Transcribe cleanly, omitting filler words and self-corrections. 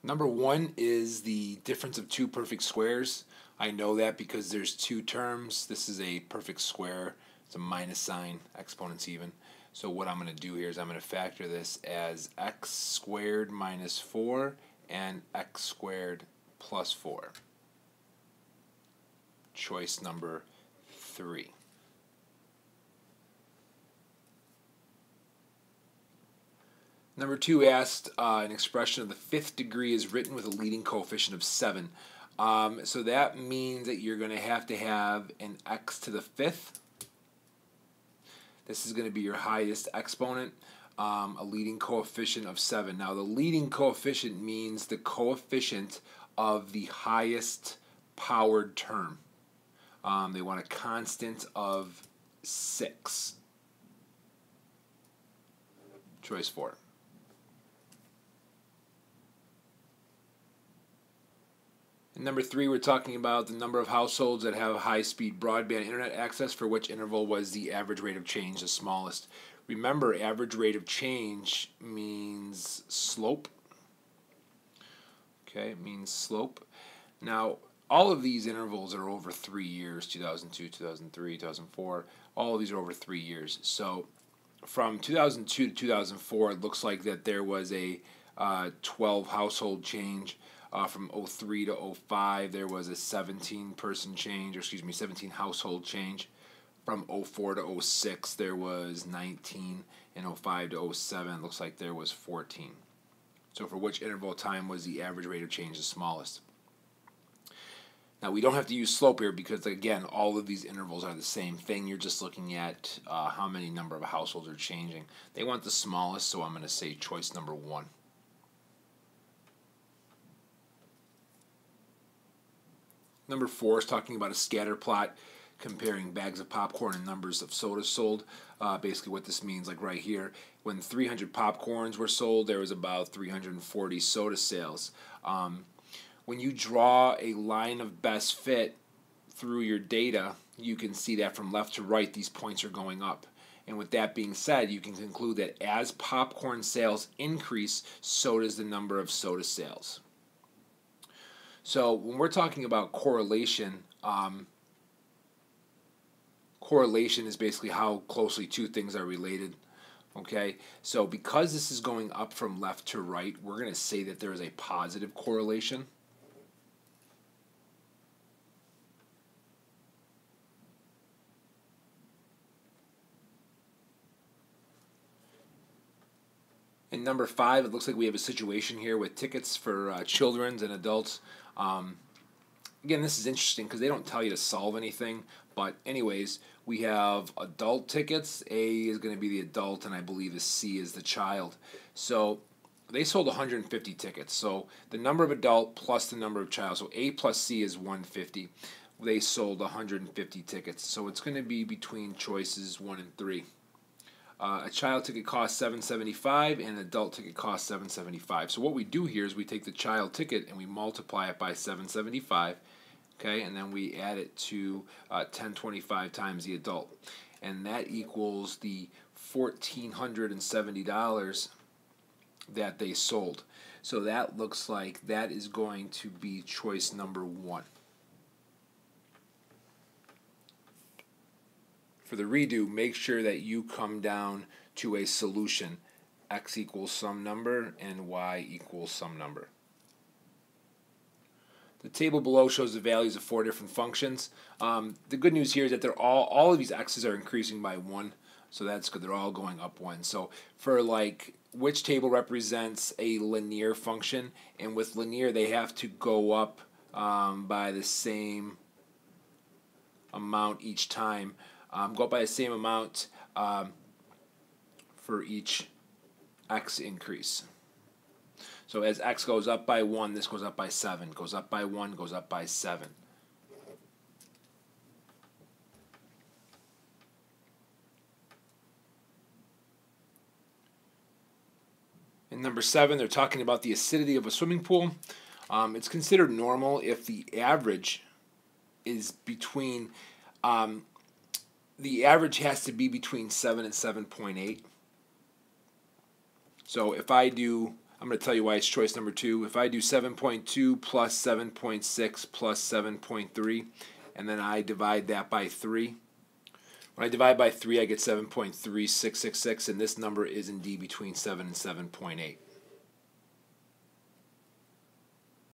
Number one is the difference of two perfect squares. I know that because there's two terms. This is a perfect square. It's a minus sign, exponents even. So what I'm going to do here is I'm going to factor this as x squared minus 4 and x squared plus 4. Choice number 3. Number 2 asked an expression of the fifth degree is written with a leading coefficient of 7. So that means that you're going to have an x to the fifth. This is going to be your highest exponent, a leading coefficient of 7. Now the leading coefficient means the coefficient of the highest powered term. They want a constant of 6. Choice 4. In number 3, we're talking about the number of households that have high-speed broadband internet access, for which interval was the average rate of change the smallest. Remember, average rate of change means slope. Okay, it means slope. Now, all of these intervals are over 3 years, 2002, 2003, 2004. All of these are over 3 years. So from 2002 to 2004, it looks like that there was a 12 household change. From 03 to 05, there was a 17 household change. From 04 to 06, there was 19, and 05 to 07, it looks like there was 14. So for which interval of time was the average rate of change the smallest? Now we don't have to use slope here because, again, all of these intervals are the same thing. You're just looking at how many number of households are changing. They want the smallest, so I'm going to say choice number 1. Number 4 is talking about a scatter plot comparing bags of popcorn and numbers of sodas sold. Basically what this means, like right here, when 300 popcorns were sold, there was about 340 soda sales. When you draw a line of best fit through your data, you can see that from left to right, these points are going up. And with that being said, you can conclude that as popcorn sales increase, so does the number of soda sales. So when we're talking about correlation, correlation is basically how closely two things are related. Okay, so because this is going up from left to right, we're going to say that there is a positive correlation. In number 5, it looks like we have a situation here with tickets for children and adults. Again, this is interesting because they don't tell you to solve anything. But anyways, we have adult tickets. A is going to be the adult, and I believe the C is the child. So they sold 150 tickets. So the number of adult plus the number of child. So A plus C is 150. They sold 150 tickets. So it's going to be between choices 1 and 3. A child ticket costs $7.75 and an adult ticket costs $7.75. So what we do here is we take the child ticket and we multiply it by $7.75, okay, and then we add it to $10.25 times the adult, and that equals the $1,470 that they sold. So that looks like that is going to be choice number 1. For the redo, make sure that you come down to a solution. X equals some number and Y equals some number. The table below shows the values of 4 different functions. The good news here is that they're all of these x's are increasing by 1, so that's good. They're all going up 1. So for like which table represents a linear function, and with linear they have to go up by the same amount each time. Go up by the same amount for each x increase. So as x goes up by 1, this goes up by 7. Goes up by 1, goes up by 7. In number 7, they're talking about the acidity of a swimming pool. It's considered normal if the average is between the average has to be between 7 and 7.8. So if I do I'm going to tell you why it's choice number 2. If I do 7.2 plus 7.6 plus 7.3, and then I divide that by 3, when I divide by 3, I get 7.3666, and this number is indeed between 7 and 7.8.